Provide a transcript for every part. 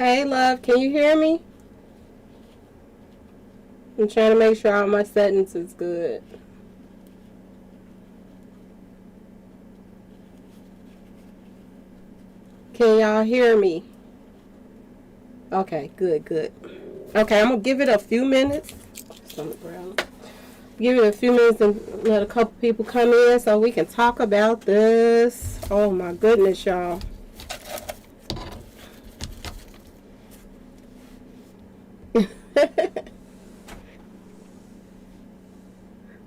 Hey, love, can you hear me? I'm trying to make sure all my settings is good. Can y'all hear me? Okay, good, good. Okay, I'm gonna give it a few minutes. It's on the ground. Give it a few minutes and let a couple people come in so we can talk about this. Oh my goodness, y'all.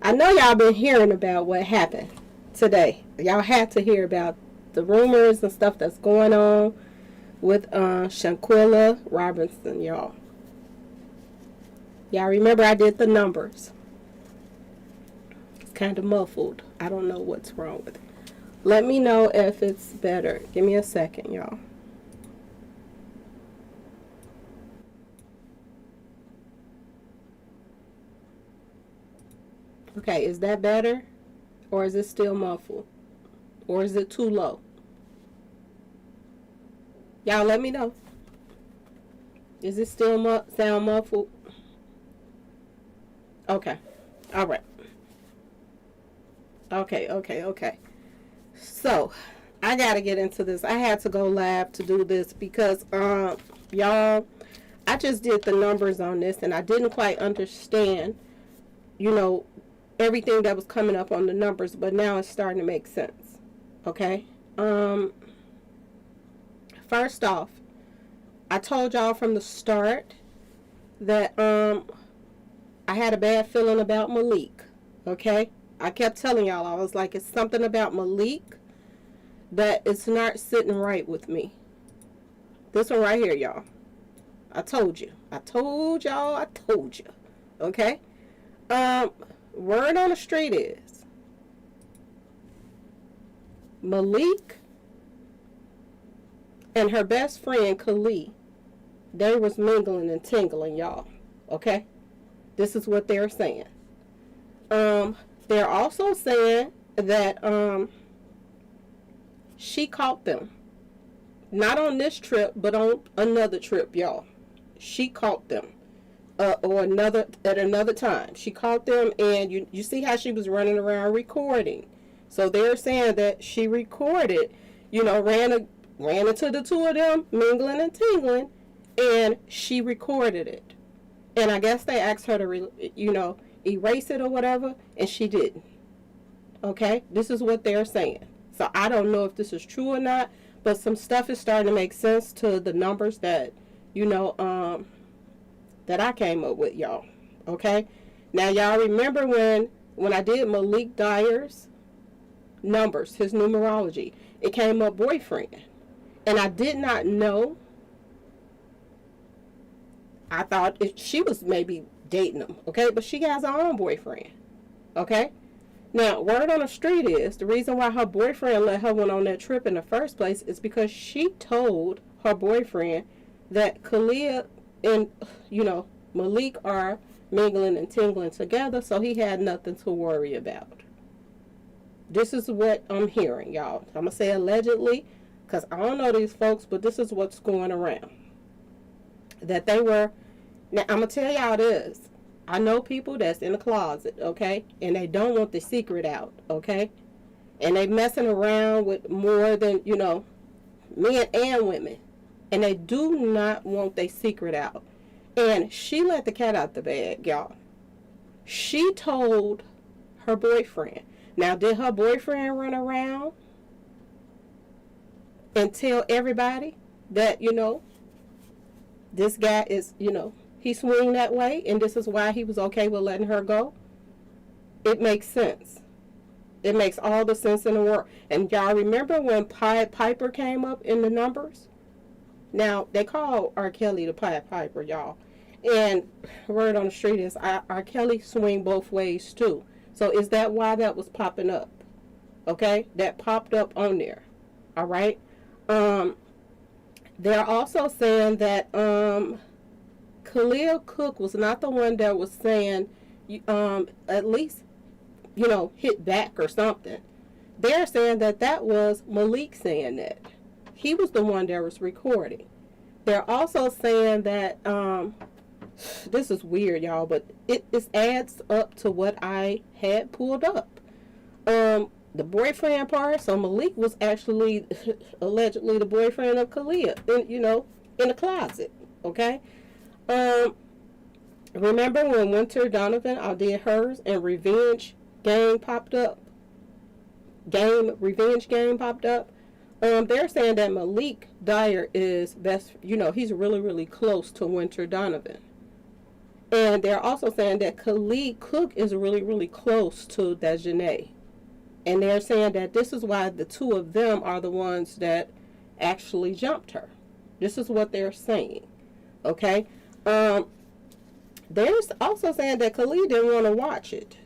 I know y'all been hearing about what happened today. Y'all had to hear about the rumors and stuff that's going on with Shanquella Robinson, y'all. Y'all remember I did the numbers. It's kind of muffled. I don't know what's wrong with it. Let me know if it's better. Give me a second, y'all. Okay, is that better? Or is it still muffled? Or is it too low? Y'all let me know. Is it still sound muffled? Okay. All right. Okay. So, I got to get into this. I had to go live to do this because, y'all, I just did the numbers on this and I didn't quite understand, you know, everything that was coming up on the numbers, but now it's starting to make sense. Okay? First off, I told y'all from the start that I had a bad feeling about Malik. Okay? I kept telling y'all, I was like, it's something about Malik that it's not sitting right with me. This one right here, y'all. I told you. I told y'all. I told you. Okay? Word on the street is Malik and her best friend Khalid, they was mingling and tingling, y'all. Okay? This is what they're saying. They're also saying that she caught them. Not on this trip, but on another trip, y'all. She caught them. Or at another time. She caught them, and you see how she was running around recording. So they're saying that she recorded, ran into the two of them mingling and tingling, and she recorded it. And I guess they asked her to, erase it or whatever, and she didn't. Okay, this is what they're saying. So I don't know if this is true or not, but some stuff is starting to make sense to the numbers that, that I came up with, y'all. Okay? Now, y'all remember when I did Malik Dyer's numbers, his numerology, it came up boyfriend. And I did not know. I thought she was maybe dating him, okay? But she has her own boyfriend, okay? Now, word on the street is the reason why her boyfriend let her went on that trip in the first place is because she told her boyfriend that Khalid and Malik are mingling and tingling together, so he had nothing to worry about. This is what I'm hearing, y'all. I'm gonna say allegedly, because I don't know these folks, but this is what's going around. That they were. Now I'm gonna tell y'all this. I know people that's in the closet, okay, and they don't want the secret out, okay, and they messing around with more than men and women, and they do not want their secret out. And she let the cat out the bag, y'all. She told her boyfriend. Now, did her boyfriend run around and tell everybody that, this guy is, he swung that way and this is why he was okay with letting her go? It makes sense. It makes all the sense in the world. And y'all remember when Pied Piper came up in the numbers? Now, they call R. Kelly the Pied Piper, y'all. And word on the street is R. Kelly swing both ways, too. So is that why that was popping up? Okay? That popped up on there. All right? They're also saying that Khalil Cook was not the one that was saying, at least, hit back or something. They're saying that was Malik saying that. He was the one that was recording. They're also saying that this is weird, y'all, but it adds up to what I had pulled up. The boyfriend part. So Malik was actually allegedly the boyfriend of Kalia, in the closet. Okay. Um, Remember when Winter Donovan did hers and Game popped up? Revenge Game popped up. They're saying that Malik Dyer is best. He's really, really close to Winter Donovan. And they're also saying that Khalid Cook is really, really close to Dejanay. And they're saying that this is why the two of them are the ones that actually jumped her. This is what they're saying. Okay? They're also saying that Khalid didn't want to watch it.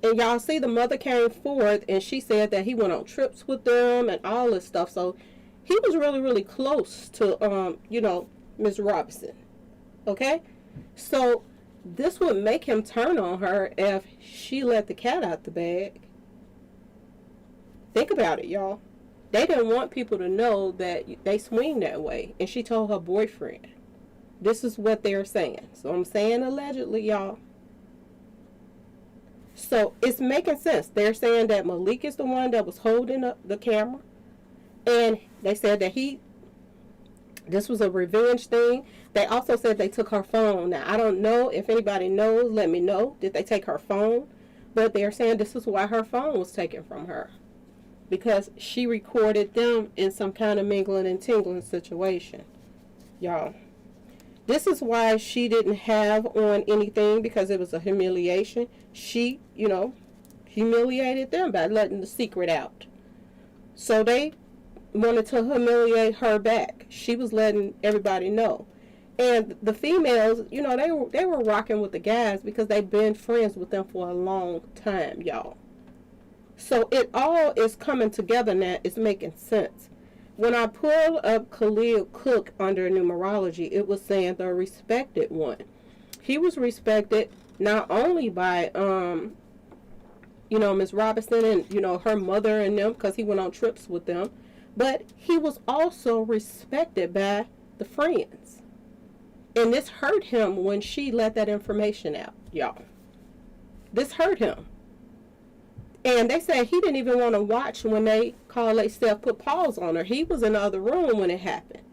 And y'all see the mother came forth and she said that he went on trips with them and all this stuff. So he was really, really close to, Ms. Robinson. Okay? So this would make him turn on her if she let the cat out the bag. Think about it, y'all. They didn't want people to know that they swing that way. And she told her boyfriend. This is what they're saying. So I'm saying allegedly, y'all. So it's making sense. They're saying that Malik is the one that was holding up the camera. And they said that this was a revenge thing. They also said they took her phone. Now, I don't know if anybody knows. Let me know. Did they take her phone? But they're saying this is why her phone was taken from her. Because she recorded them in some kind of mingling and tingling situation. Y'all. This is why she didn't have on anything, because it was a humiliation. She, humiliated them by letting the secret out. So they wanted to humiliate her back. She was letting everybody know. And the females, they were rocking with the guys because they've been friends with them for a long time, y'all. So it all is coming together now. It's making sense. When I pulled up Khalil Cook under numerology, it was saying the respected one. He was respected not only by, Miss Robinson and, her mother and them, because he went on trips with them, but he was also respected by the friends. And this hurt him when she let that information out, y'all. This hurt him. And they said he didn't even want to watch when they called themselves, put pause on her. He was in the other room when it happened.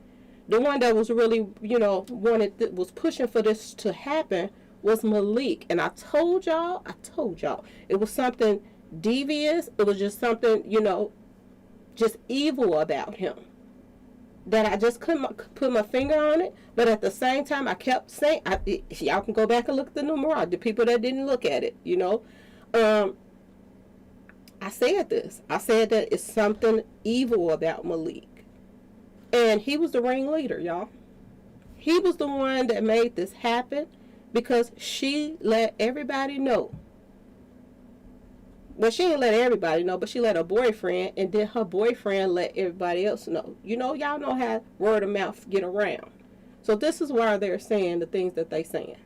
The one that was really, was pushing for this to happen was Malik. And I told y'all, it was something devious. It was just something, just evil about him. That I just couldn't put my finger on it. But at the same time, I kept saying, y'all can go back and look at the numerology. The people that didn't look at it, I said this. I said that it's something evil about Malik. And he was the ringleader, y'all. He was the one that made this happen because she let everybody know. Well, she didn't let everybody know, but she let her boyfriend, and then her boyfriend let everybody else know. Y'all know how word of mouth get around. So this is why they're saying the things that they saying.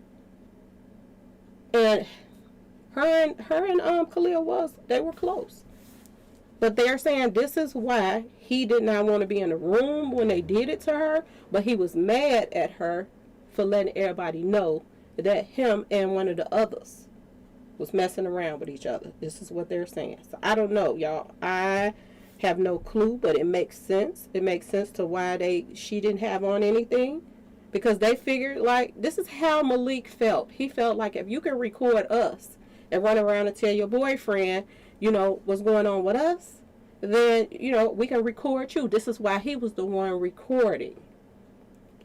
And her and Khalil they were close. But they're saying this is why he did not want to be in the room when they did it to her, but he was mad at her for letting everybody know that him and one of the others was messing around with each other. This is what they're saying. So I don't know, y'all. I have no clue, but it makes sense. It makes sense to why she didn't have on anything. Because they figured, this is how Malik felt. He felt like if you can record us and run around and tell your boyfriend, what's going on with us, then, we can record you. This is why he was the one recording.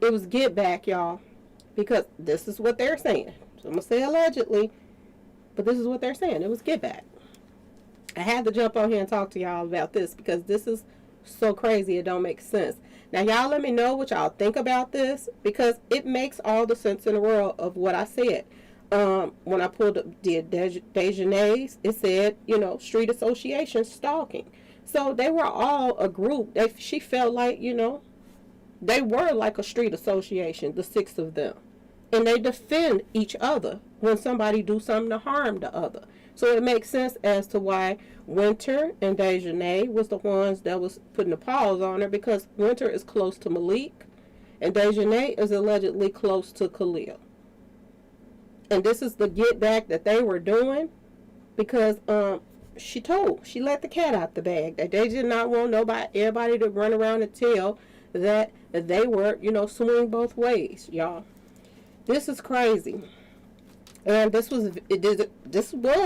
It was get back, y'all. Because this is what they're saying. So I'm going to say allegedly, but this is what they're saying. It was get back. I had to jump on here and talk to y'all about this because this is so crazy it don't make sense. Now, y'all let me know what y'all think about this because it makes all the sense in the world of what I said. When I pulled up Dejanay's, it said, street association stalking. So they were all a group. She felt like, they were like a street association, the six of them. And they defend each other when somebody do something to harm the other. So it makes sense as to why Winter and Dejanay was the ones that was putting the pause on her because Winter is close to Malik. And Dejanay is allegedly close to Khalil. And this is the get back that they were doing because she let the cat out the bag. That they did not want everybody to run around and tell that they were, swing both ways, y'all. This is crazy. And this was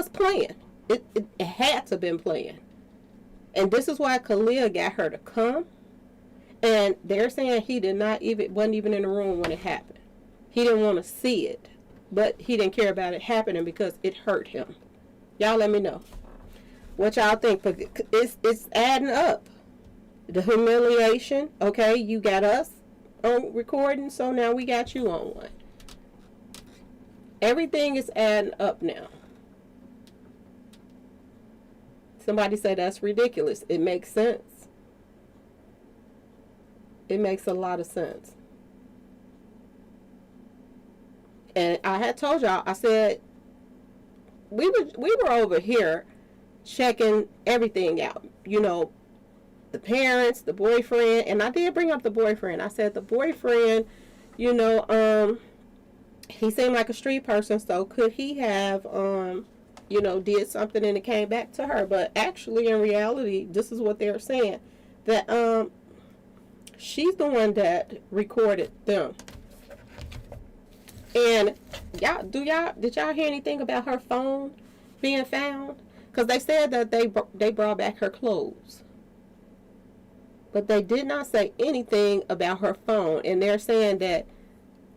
planned. It had to have been planned. And this is why Khalil got her to come. And they're saying he wasn't even in the room when it happened. He didn't want to see it, but he didn't care about it happening because it hurt him. Y'all let me know what y'all think. But it's adding up. The humiliation, okay, you got us on recording, so now we got you on one. Everything is adding up now. Somebody said that's ridiculous. It makes sense. It makes a lot of sense. And I had told y'all, I said, we were over here checking everything out. The parents, the boyfriend, and I did bring up the boyfriend. I said the boyfriend, he seemed like a street person, so could he have, did something and it came back to her? But actually, in reality, this is what they're saying, that she's the one that recorded them. And did y'all hear anything about her phone being found? Because they said that they brought back her clothes. But they did not say anything about her phone. And they're saying that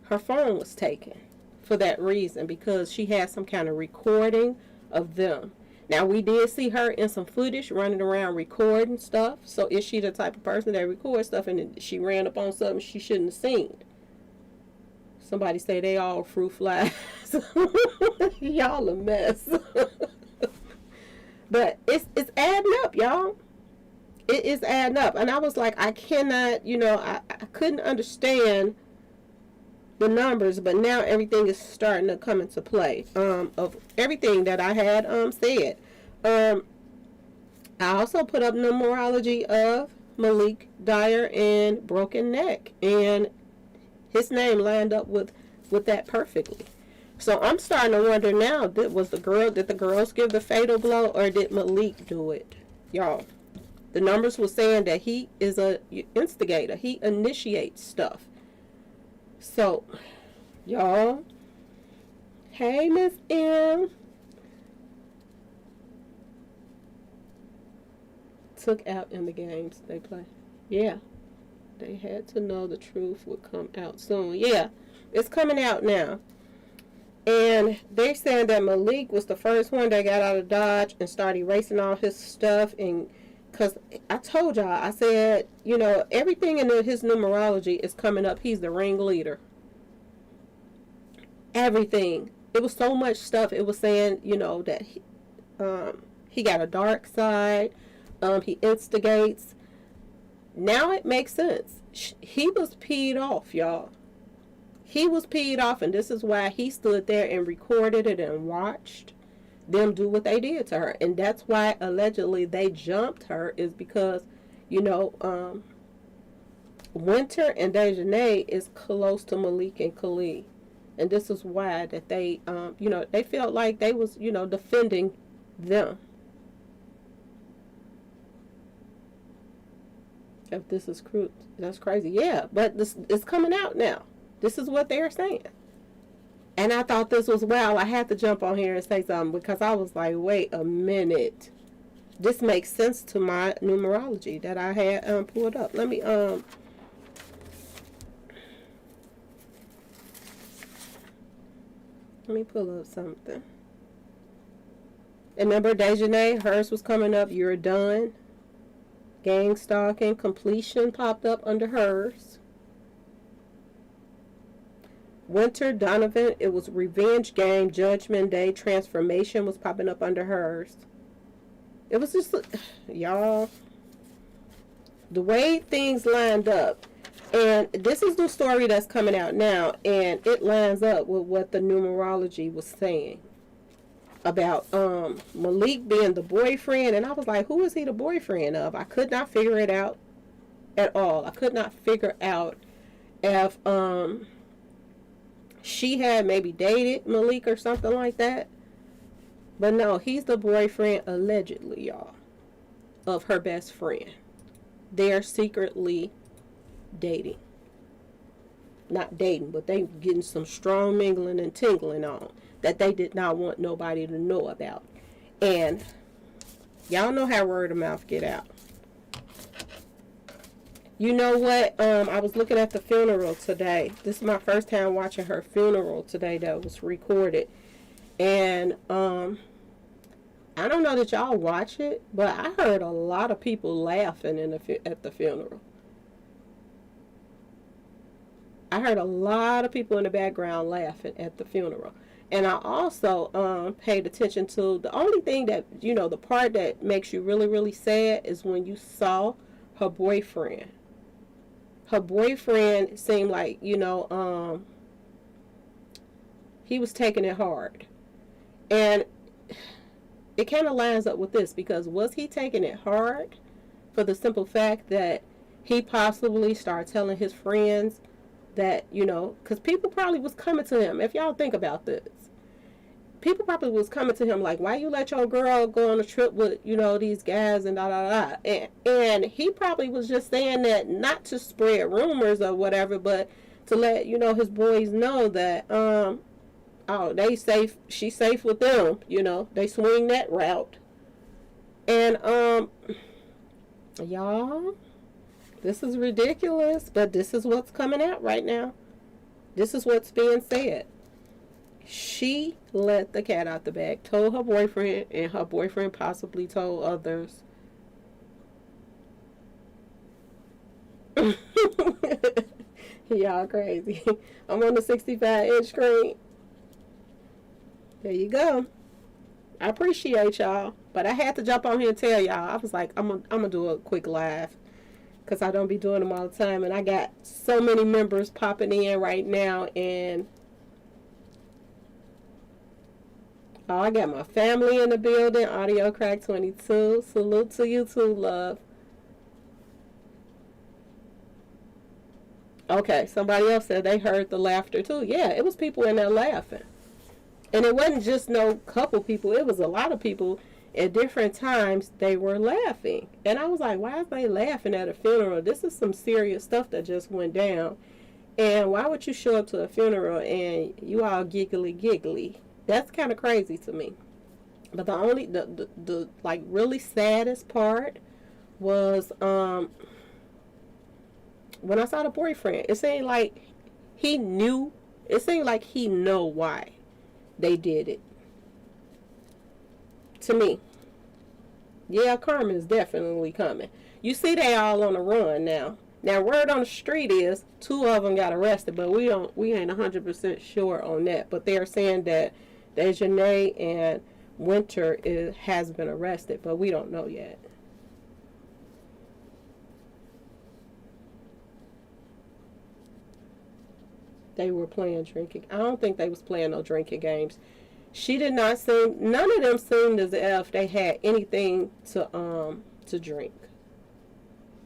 her phone was taken for that reason, because she had some kind of recording of them. Now, we did see her in some footage running around recording stuff. So is she the type of person that records stuff and she ran up on something she shouldn't have seen? Somebody say they all fruit flies. Y'all a mess. But it's adding up, y'all. It is adding up. And I was like, I cannot, I couldn't understand the numbers, but now everything is starting to come into play, of everything that I had said. I also put up numerology of Malik Dyer and broken neck, and his name lined up with that perfectly. So I'm starting to wonder now, did the girls give the fatal blow, or did Malik do it? Y'all, the numbers were saying that he is a instigator. He initiates stuff. So, y'all, hey, Miss M. Took out in the games they play. Yeah. They had to know the truth would come out soon. Yeah, it's coming out now. And they're saying that Malik was the first one that got out of Dodge and started erasing all his stuff. And because I told y'all, I said, everything in his numerology is coming up. He's the ringleader. Everything. It was so much stuff. It was saying, that he got a dark side. He instigates. Now it makes sense. He was peed off, y'all. He was peed off, and this is why he stood there and recorded it and watched them do what they did to her. And that's why allegedly they jumped her, is because, Winter and Dejanay is close to Malik and Khalil. And this is why that they, they felt like they was, defending them. If this is crude, that's crazy. Yeah, but this is coming out now. This is what they're saying. And I thought this was wow. I had to jump on here and say something, because I was like, wait a minute. This makes sense to my numerology that I had pulled up. Let me pull up something. And remember, Dejanay, hers was coming up. You're done. Gang stalking, completion popped up under hers. Winter, Donovan, it was revenge game, judgment day, transformation was popping up under hers. It was just, y'all, the way things lined up. And this is the story that's coming out now, and it lines up with what the numerology was saying about Malik being the boyfriend. And I was like, who is he the boyfriend of? I could not figure it out at all. I could not figure out if she had maybe dated Malik or something like that. But no, he's the boyfriend, allegedly, y'all, of her best friend. They're secretly dating. Not dating, but they getting some strong mingling and tingling on that they did not want nobody to know about. And y'all know how word of mouth get out. You know what? I was looking at the funeral today. This is my first time watching her funeral today that was recorded. And I don't know that y'all watch it, but I heard a lot of people laughing at the funeral. I heard a lot of people in the background laughing at the funeral. And I also paid attention to the only thing that, you know, the part that makes you really, really sad is when you saw her boyfriend. Her boyfriend seemed like, you know, he was taking it hard. And it kind of lines up with this, because was he taking it hard for the simple fact that he possibly started telling his friends that, you know, because people probably was coming to him. If y'all think about this, people probably was coming to him like, why you let your girl go on a trip with, you know, these guys and da da da. And he probably was just saying that not to spread rumors or whatever, but to let, you know, his boys know that oh, they safe, she's safe with them, you know, they swing that route. And y'all, this is ridiculous, but this is what's coming out right now. This is what's being said. She let the cat out the bag, told her boyfriend, and her boyfriend possibly told others. Y'all crazy. I'm on the 65-inch screen. There you go. I appreciate y'all, but I had to jump on here and tell y'all. I was like, I'm gonna do a quick live, because I don't be doing them all the time, and I got so many members popping in right now. And oh, I got my family in the building. Audio Crack 22. Salute to you too, love. Okay, somebody else said they heard the laughter too. Yeah, it was people in there laughing. And it wasn't just no couple people. It was a lot of people at different times. They were laughing. And I was like, why is they laughing at a funeral? This is some serious stuff that just went down. And why would you show up to a funeral and you all giggly? That's kind of crazy to me. But the like really saddest part was when I saw the boyfriend. It seemed like he knew. It seemed like he know why they did it. To me. Yeah, karma is definitely coming. You see they all on the run now. Now, word on the street is 2 of them got arrested, but we ain't 100% sure on that. But they're saying that Dejanay and Winter has been arrested, but we don't know yet. They were playing drinking. I don't think they was playing no drinking games. She did not seem. None of them seemed as if they had anything to drink.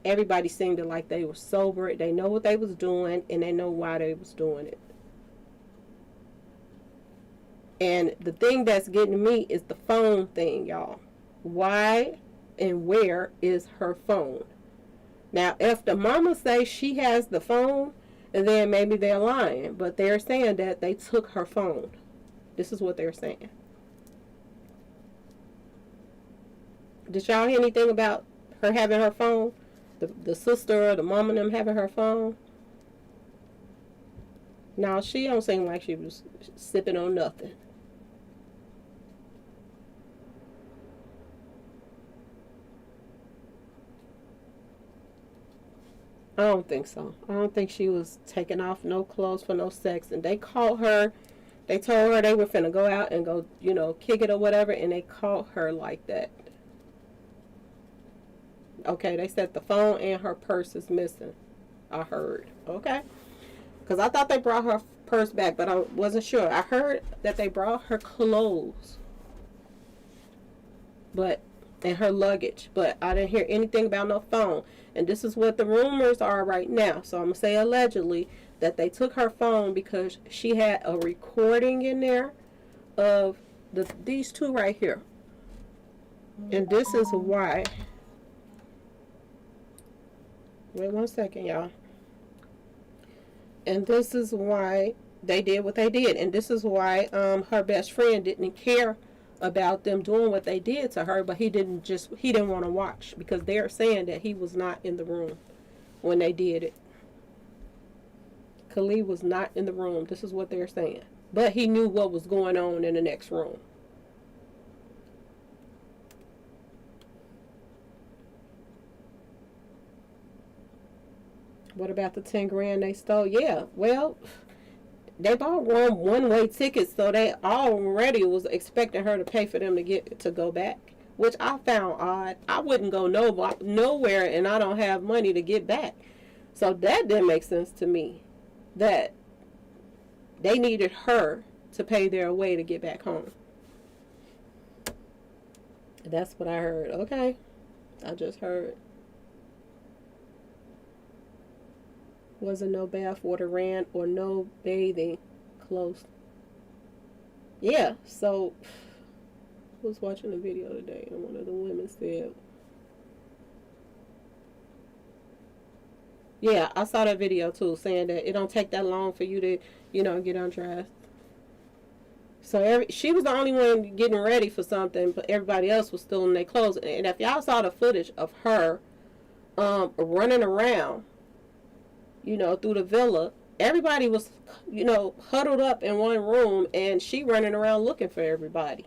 Everybody seemed like they were sober. They know what they was doing, and they know why they was doing it. And the thing that's getting me is the phone thing, y'all. Why and where is her phone? Now, if the mama say she has the phone, then maybe they're lying. But they're saying that they took her phone. This is what they're saying. Did y'all hear anything about her having her phone? The sister or the mom and them having her phone? No, she don't seem like she was sipping on nothing. I don't think so. I don't think she was taking off no clothes for no sex. And they called her. They told her they were finna go out and go, you know, kick it or whatever. And they called her like that. Okay, they said the phone and her purse is missing. I heard. Okay. Because I thought they brought her purse back, but I wasn't sure. I heard that they brought her clothes. And her luggage. But I didn't hear anything about no phone. And this is what the rumors are right now. So I'm going to say allegedly that they took her phone because she had a recording in there of these two right here. And this is why. Wait 1 second, y'all. And this is why they did what they did. And this is why her best friend didn't care about them doing what they did to her, but he didn't want to watch, because they're saying that he was not in the room when they did it. Khalid was not in the room. This is what they're saying. But he knew what was going on in the next room. What about the 10 grand they stole? Yeah, well, they bought one-way tickets, so they already was expecting her to pay for them to go back, which I found odd. I wouldn't go nowhere, and I don't have money to get back. So that didn't make sense to me, that they needed her to pay their way to get back home. That's what I heard. Okay, I just heard. Wasn't no bath water ran or no bathing close. Yeah, so I was watching a video today, and one of the women said, yeah, I saw that video too, saying that it don't take that long for you to, get undressed. So she was the only one getting ready for something, but everybody else was still in their clothes. And if y'all saw the footage of her running around, through the villa, everybody was, huddled up in one room, and she running around looking for everybody.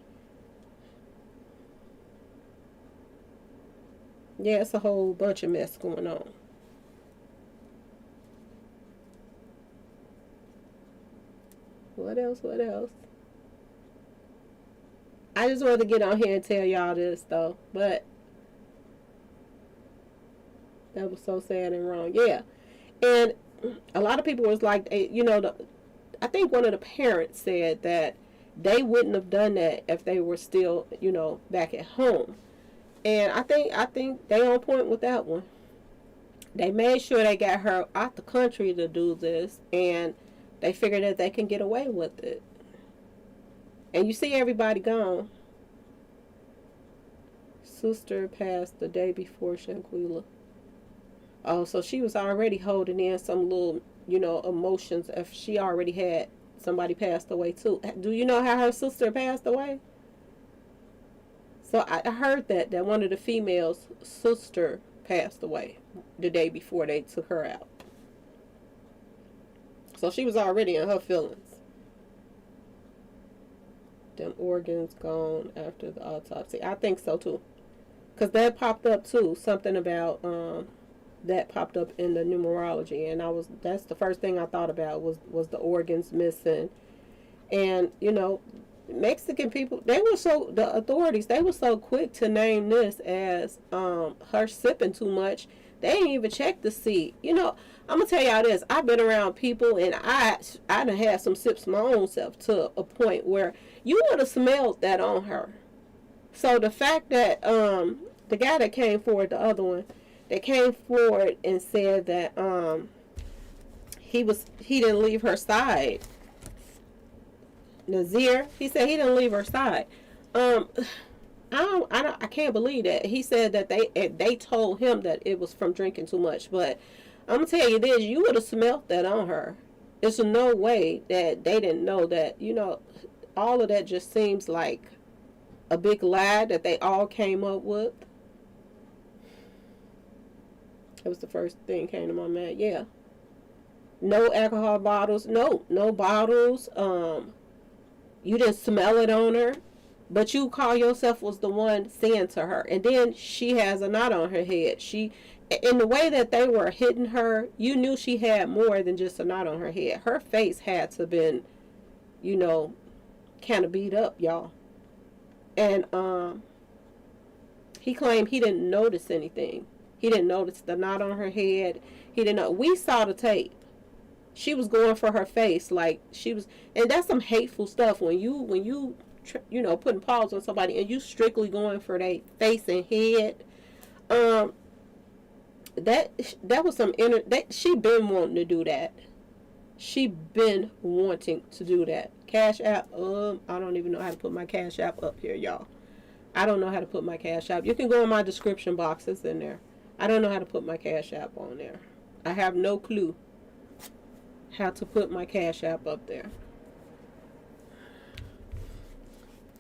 Yeah, it's a whole bunch of mess going on. What else? I just wanted to get on here and tell y'all this, though. But that was so sad and wrong. Yeah. And a lot of people was like, I think one of the parents said that they wouldn't have done that if they were still, back at home. And I think they on point with that one. They made sure they got her out the country to do this, and they figured that they can get away with it. And you see everybody gone. Sister passed the day before Shanquella. Oh, so she was already holding in some little, emotions if she already had somebody passed away too. Do you know how her sister passed away? So I heard that one of the females' sister passed away the day before they took her out. So she was already in her feelings. Them organs gone after the autopsy. I think so too. Because that popped up too. Something about that popped up in the numerology, and that's the first thing I thought about was the organs missing. And Mexican people, the authorities, they were so quick to name this as her sipping too much. They ain't even check to see. I'm gonna tell y'all this. I've been around people, and I done had some sips my own self to a point where you would have smelled that on her. So the fact that the guy that came forward, the other one, that came forward and said that he didn't leave her side. Nazir, he said he didn't leave her side. I can't believe that. He said that they told him that it was from drinking too much, but I'm gonna tell you this: you would have smelt that on her. There's no way that they didn't know that. All of that just seems like a big lie that they all came up with. That was the first thing came to my mind. Yeah. No alcohol bottles. No bottles. You didn't smell it on her, but you call yourself was the one saying to her. And then she has a knot on her head. In the way that they were hitting her, you knew she had more than just a knot on her head. Her face had to have been, kind of beat up, y'all. And he claimed he didn't notice anything. He didn't notice the knot on her head. He didn't know. We saw the tape. She was going for her face, like she was, and that's some hateful stuff. When you putting paws on somebody and you strictly going for their face and head, that was some inner. That she been wanting to do that. She been wanting to do that. Cash App, I don't even know how to put my Cash App up here, y'all. I don't know how to put my Cash App. You can go in my description boxes in there. I don't know how to put my Cash App on there. I have no clue how to put my Cash App up there.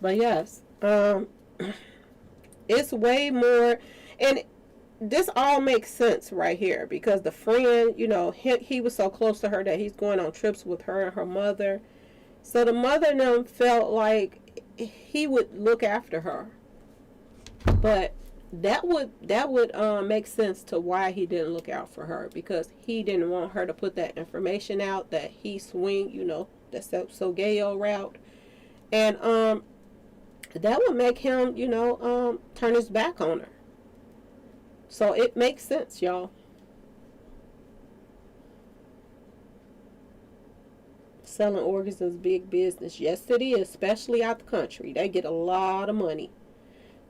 But yes, it's way more, and this all makes sense right here because the friend, he was so close to her that he's going on trips with her and her mother. So the mother and them felt like he would look after her. But that would make sense to why he didn't look out for her, because he didn't want her to put that information out that he swing, that so-gay route. And that would make him, turn his back on her. So it makes sense, y'all. Selling organs is big business. Yes, it is, especially out the country. They get a lot of money.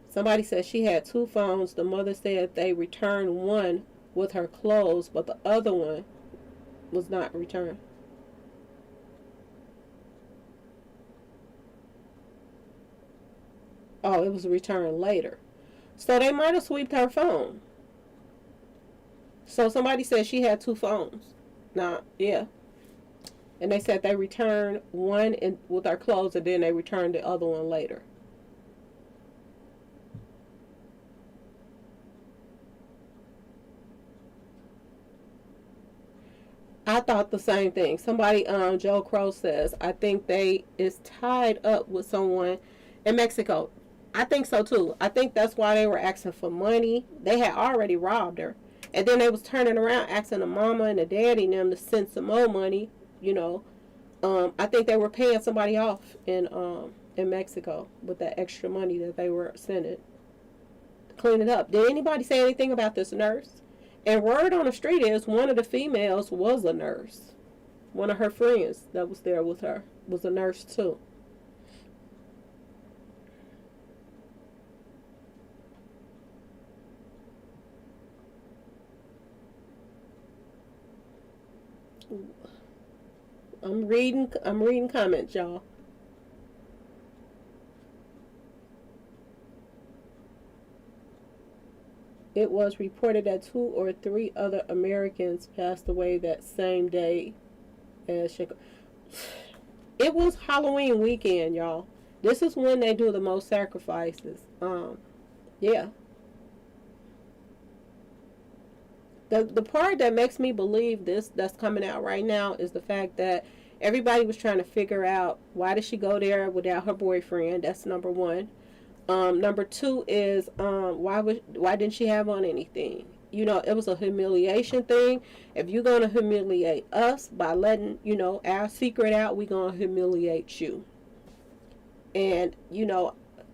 Somebody said she had 2 phones. The mother said they returned one with her clothes, but the other one was not returned. Oh, it was returned later. So they might have swept her phone. So somebody said she had 2 phones. Yeah. And they said they returned one with her clothes, and then they returned the other one later. I thought the same thing. Somebody, Joe Crow says, I think they is tied up with someone in Mexico. I think so too. I think that's why they were asking for money. They had already robbed her. And then they was turning around asking the mama and the daddy and them to send some more money, I think they were paying somebody off in Mexico with that extra money that they were sending to clean it up. Did anybody say anything about this nurse? And word on the street is one of the females was a nurse. One of her friends that was there with her was a nurse too. I'm reading comments, y'all. It was reported that 2 or 3 other Americans passed away that same day as Chicago. It was Halloween weekend, y'all. This is when they do the most sacrifices. Yeah. The part that makes me believe this that's coming out right now is the fact that everybody was trying to figure out why did she go there without her boyfriend. That's number one. Number two is why didn't she have on anything? It was a humiliation thing. If you're gonna humiliate us by letting our secret out, we're gonna humiliate you. And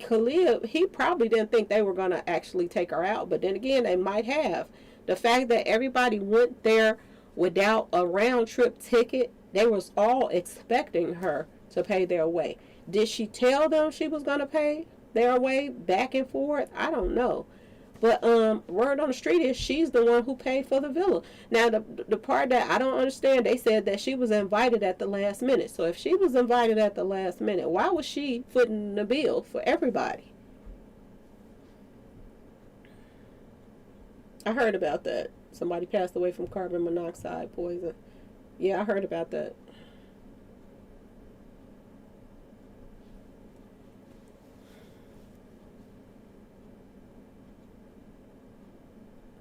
Khalil, he probably didn't think they were gonna actually take her out, but then again, they might have. The fact that everybody went there without a round trip ticket, they was all expecting her to pay their way. Did she tell them she was going to pay their way back and forth? I don't know. But word on the street is she's the one who paid for the villa. Now, the part that I don't understand, they said that she was invited at the last minute. So if she was invited at the last minute, why was she footing the bill for everybody? I heard about that. Somebody passed away from carbon monoxide poison. Yeah, I heard about that.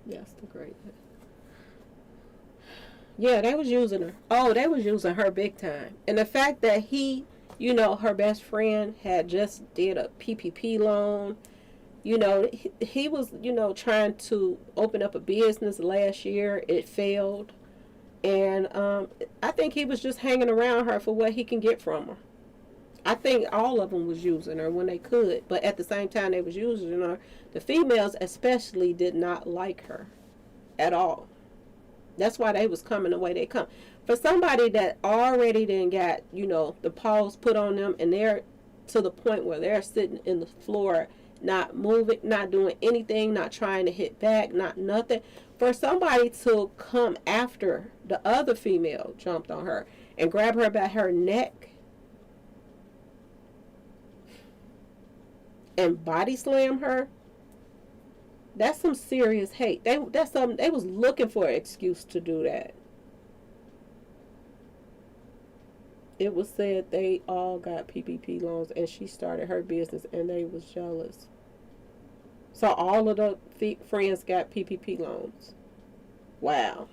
Yes, the great. Yeah, they was using her. Oh, they was using her big time. And the fact that her best friend had just did a PPP loan. He was, trying to open up a business last year. It failed. And I think he was just hanging around her for what he can get from her. I think all of them was using her when they could. But at the same time they was using her, the females especially did not like her at all. That's why they was coming the way they come. For somebody that already then got, the paws put on them and they're to the point where they're sitting in the floor, not moving, not doing anything, not trying to hit back, not nothing. For somebody to come after the other female jumped on her and grab her by her neck and body slam her, that's some serious hate. That's something they was looking for an excuse to do that. It was said they all got PPP loans and she started her business and they was jealous. So all of the friends got PPP loans. Wow.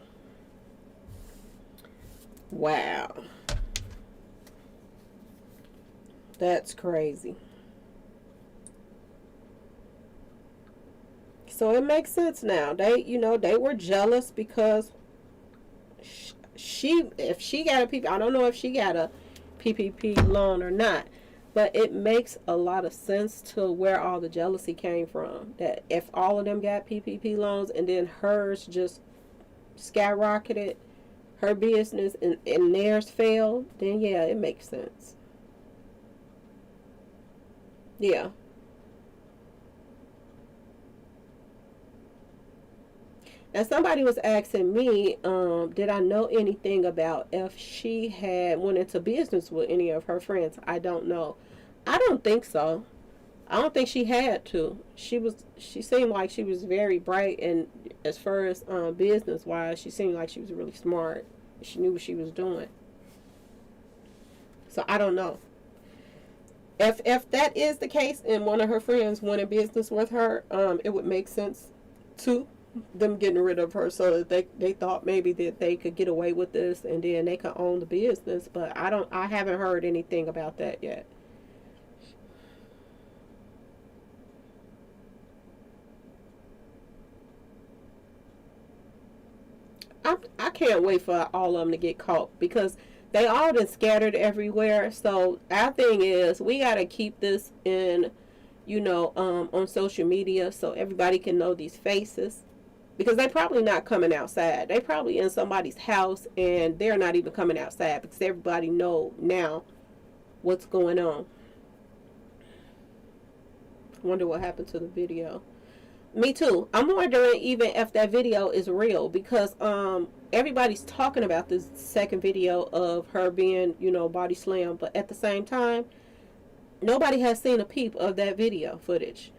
Wow. That's crazy. So it makes sense now. They were jealous because if she got a PPP, I don't know if she got a PPP loan or not, but it makes a lot of sense to where all the jealousy came from. That if all of them got PPP loans and then hers just skyrocketed, her business and theirs failed, then yeah, it makes sense. Yeah. And somebody was asking me, did I know anything about if she had went into business with any of her friends? I don't know. I don't think so. I don't think she had to. She seemed like she was very bright, and as far as business wise, she seemed like she was really smart. She knew what she was doing. So I don't know. If that is the case, and one of her friends went in business with her, it would make sense too. Them getting rid of her so that they thought maybe that they could get away with this and then they could own the business, but I haven't heard anything about that yet. I can't wait for all of them to get caught because they all been scattered everywhere. So our thing is we gotta keep this in, on social media so everybody can know these faces. Because they probably not coming outside. They probably in somebody's house and they're not even coming outside because everybody know now what's going on. Wonder what happened to the video. Me too. I'm wondering even if that video is real because everybody's talking about this second video of her being, body slammed, but at the same time, nobody has seen a peep of that video footage.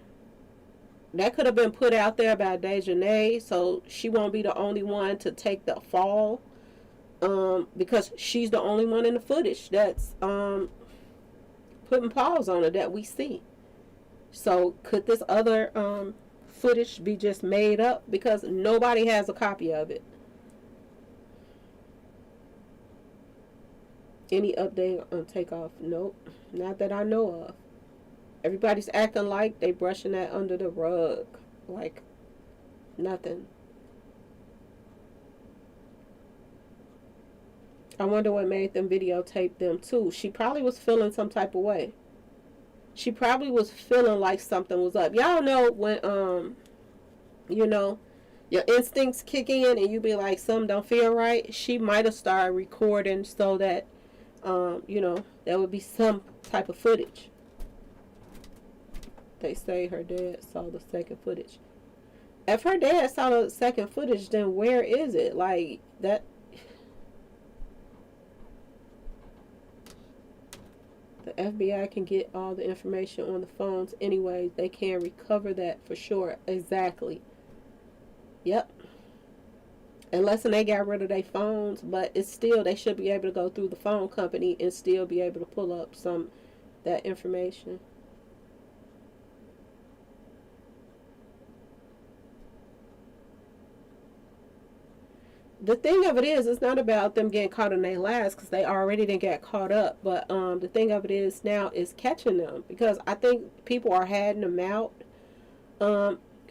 That could have been put out there by Dejanay, so she won't be the only one to take the fall, because she's the only one in the footage that's putting paws on her that we see. So could this other footage be just made up because nobody has a copy of it? Any update on takeoff? Nope, not that I know of. Everybody's acting like they brushing that under the rug. Like nothing. I wonder what made them videotape them too. She probably was feeling some type of way. She probably was feeling like something was up. Y'all know when your instincts kick in and you be like something don't feel right. She might have started recording so that there would be some type of footage. They say her dad saw the second footage. If her dad saw the second footage, then where is it? Like that. The FBI can get all the information on the phones anyway. They can recover that for sure. Exactly. Yep. Unless they got rid of their phones, but it's still they should be able to go through the phone company and still be able to pull up that information. The thing of it is, it's not about them getting caught in their lies because they already didn't get caught up. But the thing of it is now is catching them because I think people are hiding them out.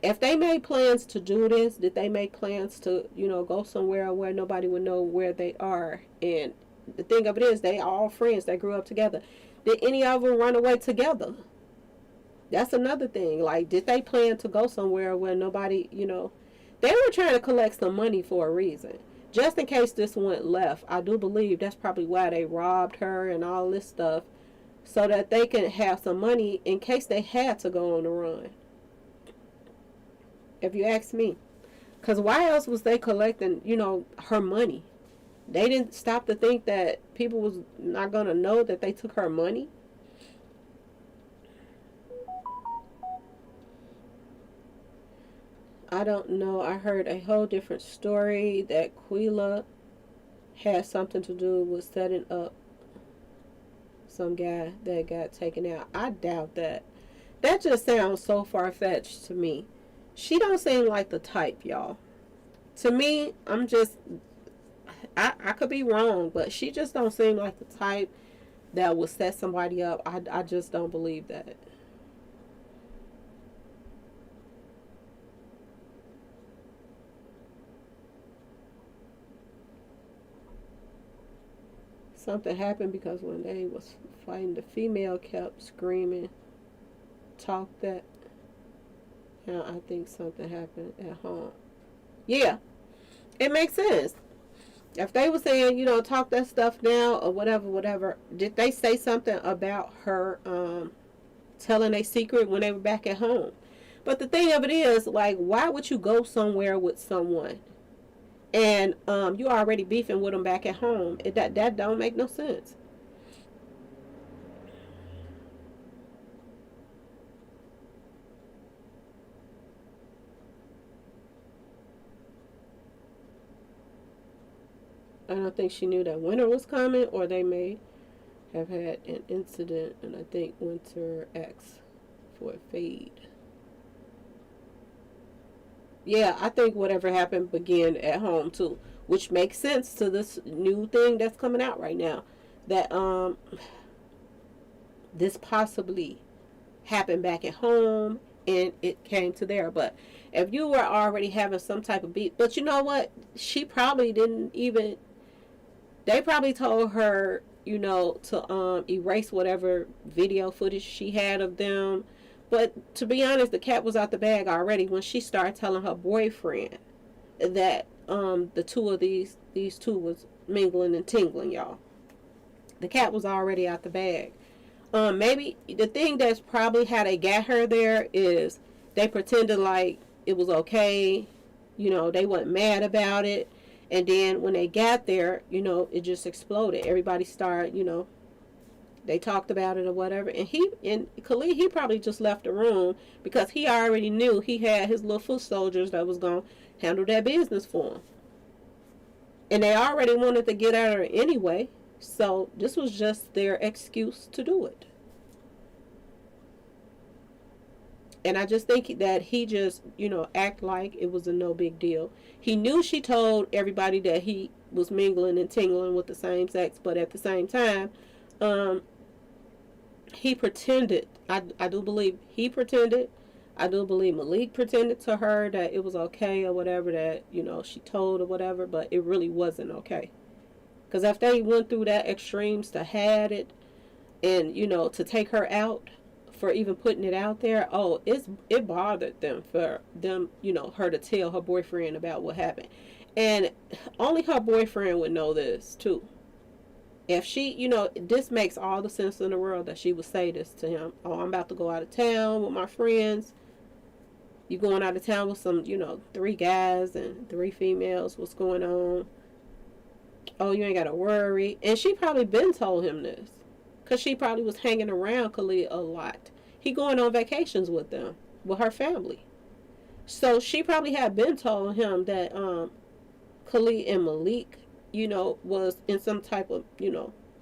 If they made plans to do this, did they make plans to go somewhere where nobody would know where they are? And the thing of it is, they all friends that grew up together. Did any of them run away together? That's another thing. Like, did they plan to go somewhere where nobody, they were trying to collect some money for a reason. Just in case this went left. I do believe that's probably why they robbed her and all this stuff. So that they can have some money in case they had to go on the run. If you ask me. Because why else was they collecting, her money? They didn't stop to think that people was not going to know that they took her money. I don't know. I heard a whole different story that Quila had something to do with setting up some guy that got taken out. I doubt that. That just sounds so far-fetched to me. She don't seem like the type, y'all. To me, I could be wrong, but she just don't seem like the type that would set somebody up. I just don't believe that. Something happened because when they was fighting, the female kept screaming, talk that. Now I think something happened at home. Yeah, it makes sense. If they were saying, talk that stuff now or whatever, whatever, did they say something about her telling a secret when they were back at home? But the thing of it is, like, why would you go somewhere with someone and you already beefing with them back at home? That don't make no sense. I don't think she knew that winter was coming, or they may have had an incident, and I think winter asked for a fade. Yeah, I think whatever happened began at home too, which makes sense to this new thing that's coming out right now. That this possibly happened back at home and it came to there. But if you were already having some type of beat, but you know what? She probably didn't even, they probably told her, to erase whatever video footage she had of them. But to be honest, the cat was out the bag already when she started telling her boyfriend that the two of these two was mingling and tingling, y'all. The cat was already out the bag. Maybe the thing that's probably how they got her there is they pretended like it was okay. They wasn't mad about it. And then when they got there, it just exploded. Everybody started, they talked about it or whatever. And Khalid, he probably just left the room because he already knew he had his little foot soldiers that was going to handle that business for him. And they already wanted to get at her anyway. So this was just their excuse to do it. And I just think that he just, act like it was a no big deal. He knew she told everybody that he was mingling and tingling with the same sex, but at the same time, he pretended. I do believe he pretended. I do believe Malik pretended to her that it was okay or whatever, that, she told or whatever, but it really wasn't okay. Because if they went through that extremes to had it and, to take her out for even putting it out there, it bothered them for them, her to tell her boyfriend about what happened. And only her boyfriend would know this too. If she, this makes all the sense in the world that she would say this to him. Oh, I'm about to go out of town with my friends. You going out of town with some, 3 guys and 3 females. What's going on? Oh, you ain't got to worry. And she probably been told him this. Because she probably was hanging around Khalid a lot. He going on vacations with them, with her family. So she probably had been told him that Khalid and Malik, was in some type of,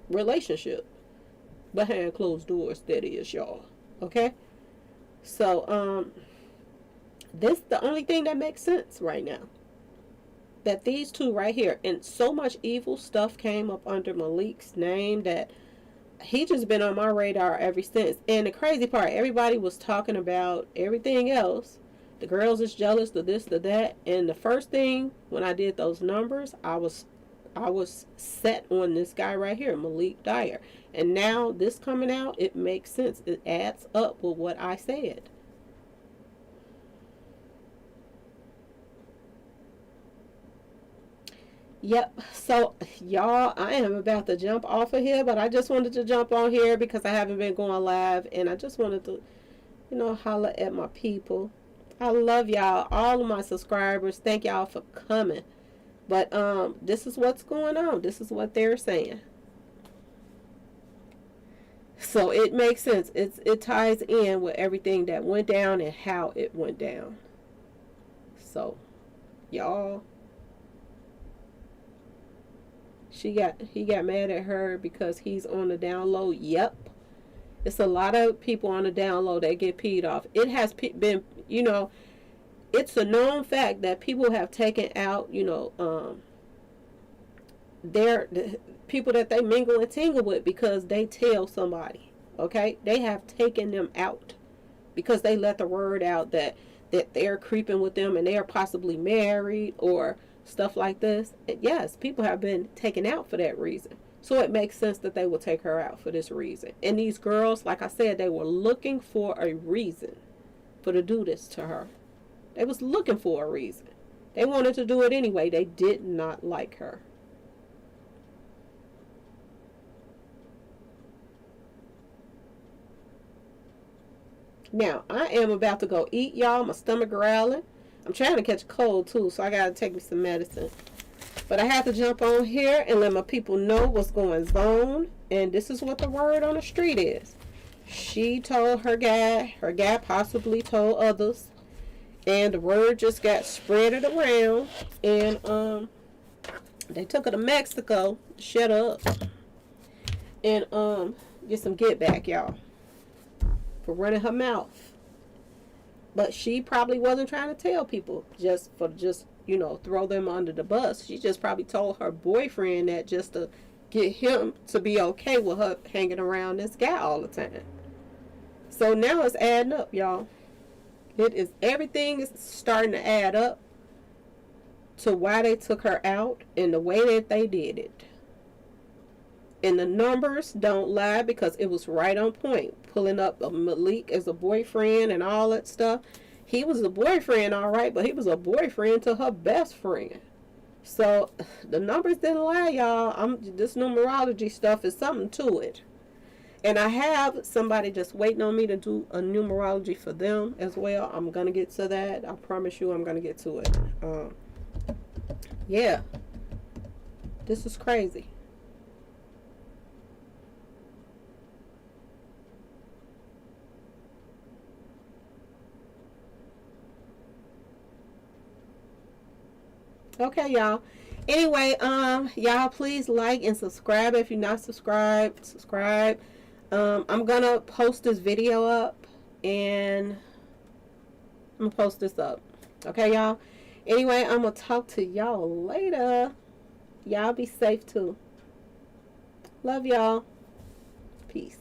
relationship. Behind closed doors, that is, y'all. Okay? So, this the only thing that makes sense right now. That these two right here, and so much evil stuff came up under Malik's name that he just been on my radar ever since. And the crazy part, everybody was talking about everything else. The girls is jealous, the this, the that. And the first thing when I did those numbers, I was set on this guy right here, Malik Dyer. And now this coming out, it makes sense. It adds up with what I said. Yep. So, y'all, I am about to jump off of here, but I just wanted to jump on here because I haven't been going live, and I just wanted to, holler at my people. I love y'all, all of my subscribers. Thank y'all for coming. But this is what's going on. This is what they're saying. So it makes sense. It ties in with everything that went down and how it went down. So, y'all, he got mad at her because he's on the down low. Yep. It's a lot of people on the down low that get peed off. It has been, you know, it's a known fact that people have taken out, you know, the people that they mingle and tingle with because they tell somebody. Okay, they have taken them out because they let the word out that they're creeping with them and they are possibly married or stuff like this. And yes, people have been taken out for that reason. So it makes sense that they will take her out for this reason. And these girls, like I said, they were looking for a reason to do this to her. They was looking for a reason. They wanted to do it anyway. They did not like her. Now, I am about to go eat, y'all. My stomach growling. I'm trying to catch a cold, too, so I got to take me some medicine. But I have to jump on here and let my people know what's going on. And this is what the word on the street is. She told her guy possibly told others. And the word just got spreaded around. And they took her to Mexico. Shut up. And get some get back, y'all. For running her mouth. But she probably wasn't trying to tell people just you know, throw them under the bus. She just probably told her boyfriend that just to get him to be okay with her hanging around this guy all the time. So now it's adding up, y'all. Everything is starting to add up to why they took her out and the way that they did it. And the numbers don't lie because it was right on point. Pulling up Malik as a boyfriend and all that stuff. He was a boyfriend, all right, but he was a boyfriend to her best friend. So the numbers didn't lie, y'all. This numerology stuff is something to it. And I have somebody just waiting on me to do a numerology for them as well. I'm going to get to that. I promise you I'm going to get to it. Yeah. This is crazy. Okay, y'all. Anyway, y'all please like and subscribe if you're not subscribed. Subscribe. I'm gonna post this video up and I'm gonna post this up. Okay, y'all. Anyway, I'm gonna talk to y'all later. Y'all be safe too. Love y'all. Peace.